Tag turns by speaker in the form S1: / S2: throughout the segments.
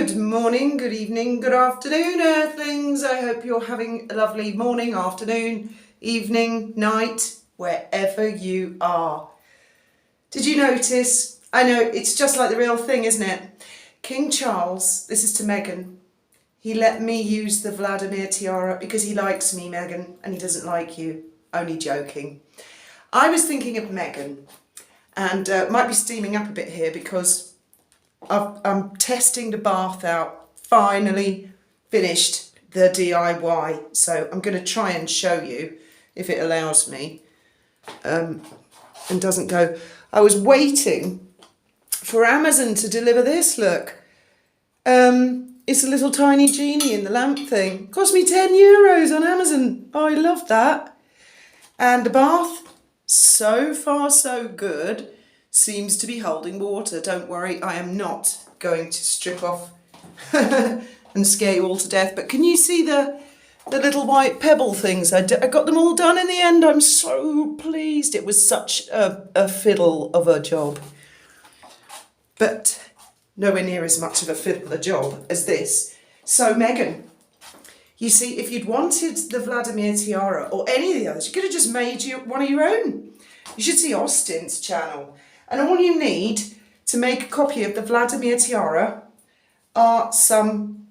S1: Good morning, good evening, good afternoon, Earthlings. I hope you're having a lovely morning, afternoon, evening, night, wherever you are. Did you notice? I know, it's just like the real thing, isn't it? King Charles, this is to Meghan, he let me use the Vladimir tiara because he likes me, Meghan, and he doesn't like you. Only joking. I was thinking of Meghan, and might be steaming up a bit here because I'm testing the bath out. Finally finished the DIY, so I'm going to try and show you if it allows me and doesn't go. I was waiting for Amazon to deliver this. Look, it's a little tiny genie in the lamp thing. Cost me €10 on Amazon. Oh, I love that. And the bath, so far so good. Seems to be holding water. Don't worry, I am not going to strip off and scare you all to death. But can you see the little white pebble things? I got them all done in the end. I'm so pleased. It was such a fiddle of a job. But nowhere near as much of a fiddle of a job as this. So Meghan, you see, if you'd wanted the Vladimir tiara or any of the others, you could have just made one of your own. You should see Austin's channel. And all you need to make a copy of the Vladimir tiara are some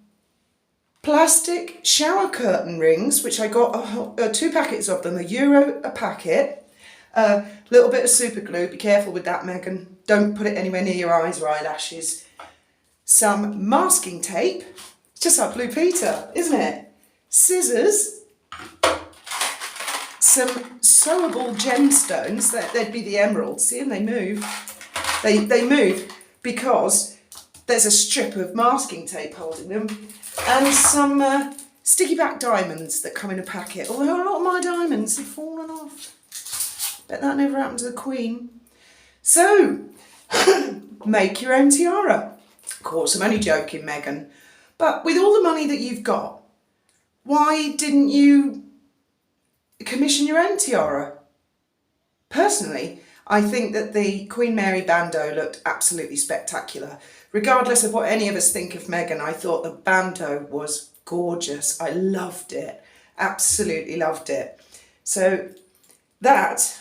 S1: plastic shower curtain rings, which I got 2 packets of them, €1 a packet. A little bit of super glue, be careful with that, Meghan. Don't put it anywhere near your eyes or eyelashes. Some masking tape, it's just like Blue Peter, isn't it? Scissors. Some sewable gemstones, they'd be the emeralds, see, and they move. They move because there's a strip of masking tape holding them, and some sticky back diamonds that come in a packet. Although a lot of my diamonds have fallen off. Bet that never happened to the Queen. So, make your own tiara. Of course, I'm only joking, Meghan. But with all the money that you've got, why didn't you commission your own tiara? Personally, I think that the Queen Mary bandeau looked absolutely spectacular. Regardless of what any of us think of Meghan, I thought the bandeau was gorgeous. I loved it. Absolutely loved it. So that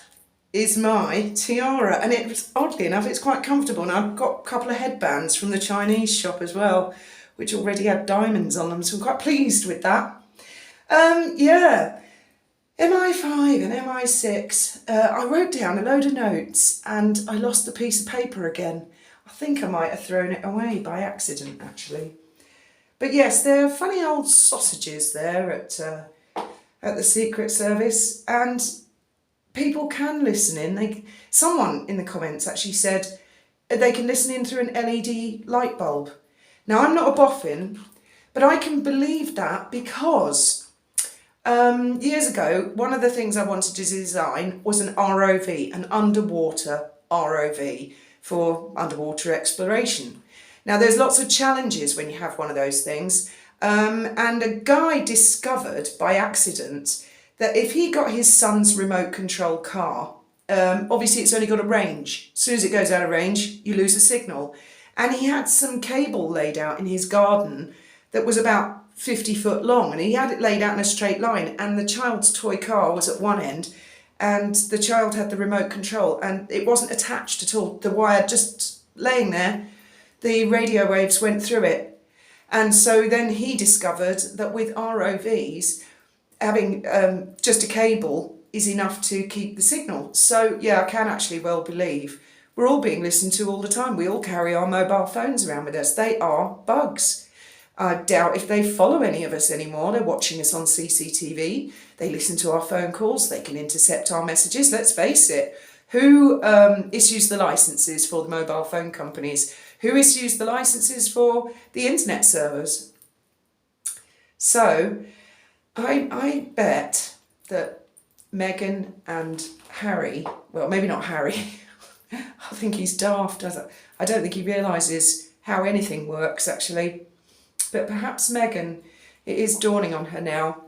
S1: is my tiara, and it's, oddly enough, it's quite comfortable. And I've got a couple of headbands from the Chinese shop as well, which already had diamonds on them, so I'm quite pleased with that. Yeah. MI5 and MI6, I wrote down a load of notes and I lost the piece of paper again. I think I might have thrown it away by accident, actually. But yes, they're funny old sausages there at the Secret Service, and people can listen in. Someone in the comments actually said they can listen in through an LED light bulb. Now, I'm not a boffin, but I can believe that because years ago, one of the things I wanted to design was an ROV, an underwater ROV for underwater exploration. Now, there's lots of challenges when you have one of those things, and a guy discovered by accident that if he got his son's remote control car, obviously it's only got a range. As soon as it goes out of range, you lose a signal. And he had some cable laid out in his garden that was about 50 foot long, and he had it laid out in a straight line, and the child's toy car was at one end and the child had the remote control, and it wasn't attached at all. The wire just laying there, the radio waves went through it. And so then he discovered that with ROVs, having just a cable is enough to keep the signal. So yeah, I can actually well believe we're all being listened to all the time. We all carry our mobile phones around with us. They are bugs. I doubt if they follow any of us anymore. They're watching us on CCTV. They listen to our phone calls. They can intercept our messages. Let's face it. Who issues the licenses for the mobile phone companies? Who issues the licenses for the internet servers? So I bet that Meghan and Harry, well, maybe not Harry, I think he's daft. I don't think he realises how anything works, actually. But perhaps Meghan, it is dawning on her now.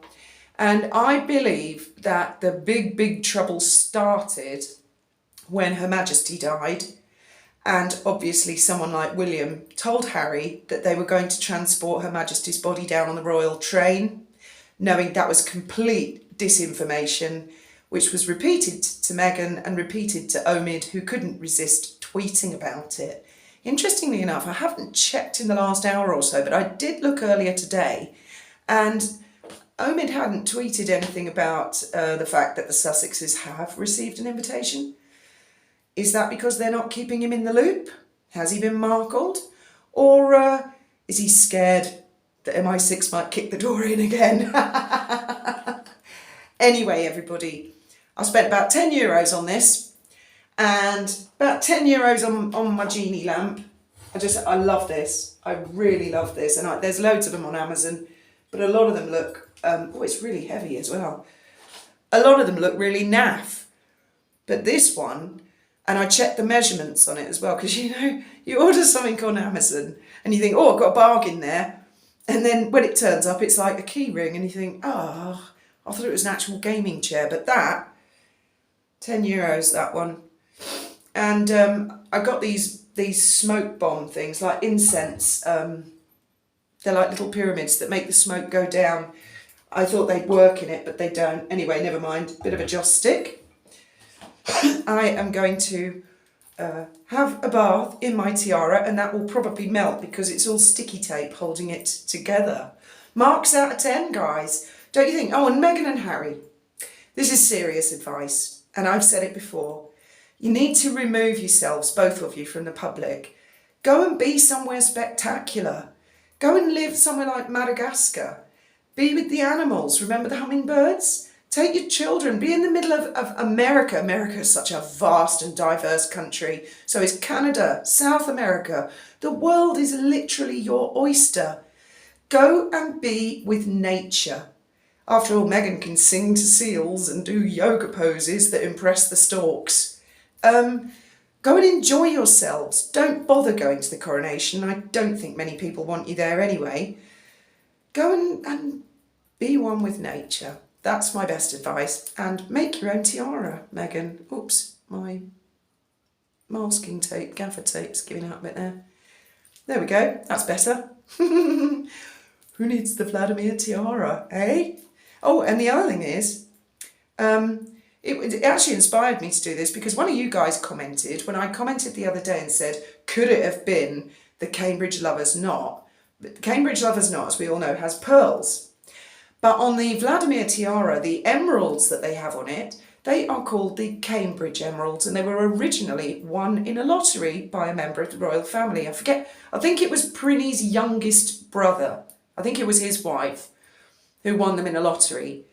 S1: And I believe that the big trouble started when Her Majesty died, And obviously someone like William told Harry that they were going to transport Her Majesty's body down on the royal train, knowing that was complete disinformation, which was repeated to Meghan and repeated to Omid, who couldn't resist tweeting about it. Interestingly enough, I haven't checked in the last hour or so, but I did look earlier today, and Omid hadn't tweeted anything about the fact that the Sussexes have received an invitation. Is that because they're not keeping him in the loop? Has he been markled? Or is he scared that MI6 might kick the door in again? Anyway, everybody, I spent about €10 on this and about €10 on my Genie lamp. I love this. I really love this. And there's loads of them on Amazon, but a lot of them look, oh, it's really heavy as well. A lot of them look really naff. But this one, and I checked the measurements on it as well, because, you know, you order something on Amazon and you think, oh, I've got a bargain there. And then when it turns up, it's like a key ring and you think, oh, I thought it was an actual gaming chair. But that, €10, that one. And I got these smoke bomb things, like incense. They're like little pyramids that make the smoke go down. I thought they'd work in it, but they don't. Anyway, never mind. Bit of a joss stick. I am going to have a bath in my tiara, and that will probably melt because it's all sticky tape holding it together. Marks out of 10, guys. Don't you think? Oh, and Meghan and Harry. This is serious advice, and I've said it before. You need to remove yourselves, both of you, from the public. Go and be somewhere spectacular. Go and live somewhere like Madagascar. Be with the animals. Remember the hummingbirds? Take your children, be in the middle of America. America is such a vast and diverse country. So is Canada, South America. The world is literally your oyster. Go and be with nature. After all, Meghan can sing to seals and do yoga poses that impress the storks. Go and enjoy yourselves. Don't bother going to the coronation. I don't think many people want you there anyway. Go and be one with nature. That's my best advice. And make your own tiara, Meghan. Oops, my masking tape, gaffer tape's giving out a bit there. There we go, that's better. Who needs the Vladimir tiara, eh? Oh, and the other thing is, it actually inspired me to do this because one of you guys commented, when I commented the other day and said, could it have been the Cambridge Lovers Knot? But the Cambridge Lovers Knot, as we all know, has pearls. But on the Vladimir tiara, the emeralds that they have on it, they are called the Cambridge emeralds, and they were originally won in a lottery by a member of the royal family. I think it was Prinny's youngest brother. I think it was his wife who won them in a lottery.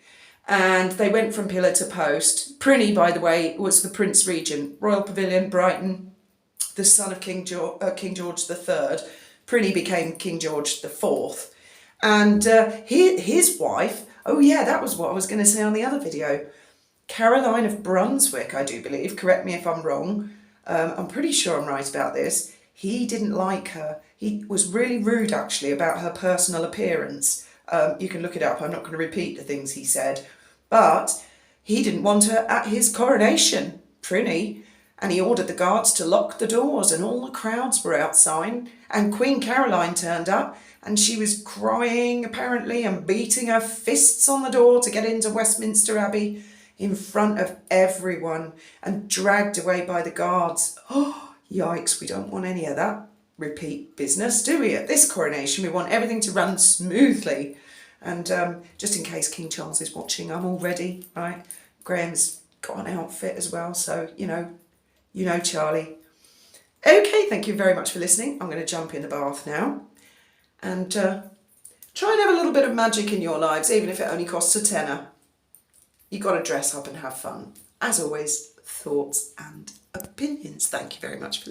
S1: And they went from pillar to post. Prinny, by the way, was the Prince Regent, Royal Pavilion, Brighton, the son of King George III. Prinny became King George IV. And his wife, oh yeah, that was what I was going to say on the other video, Caroline of Brunswick, I do believe, correct me if I'm wrong, I'm pretty sure I'm right about this, he didn't like her. He was really rude, actually, about her personal appearance. You can look it up, I'm not going to repeat the things he said, but he didn't want her at his coronation, Prinny, and he ordered the guards to lock the doors, and all the crowds were outside, and Queen Caroline turned up, and she was crying, apparently, and beating her fists on the door to get into Westminster Abbey in front of everyone and dragged away by the guards. Oh, yikes, we don't want any of that repeat business, do we? At this coronation, we want everything to run smoothly. And just in case King Charles is watching, I'm all ready, right? Graham's got an outfit as well, so, you know Charlie. Okay, thank you very much for listening. I'm going to jump in the bath now. And try and have a little bit of magic in your lives, even if it only costs a tenner. You've got to dress up and have fun. As always, thoughts and opinions. Thank you very much for listening.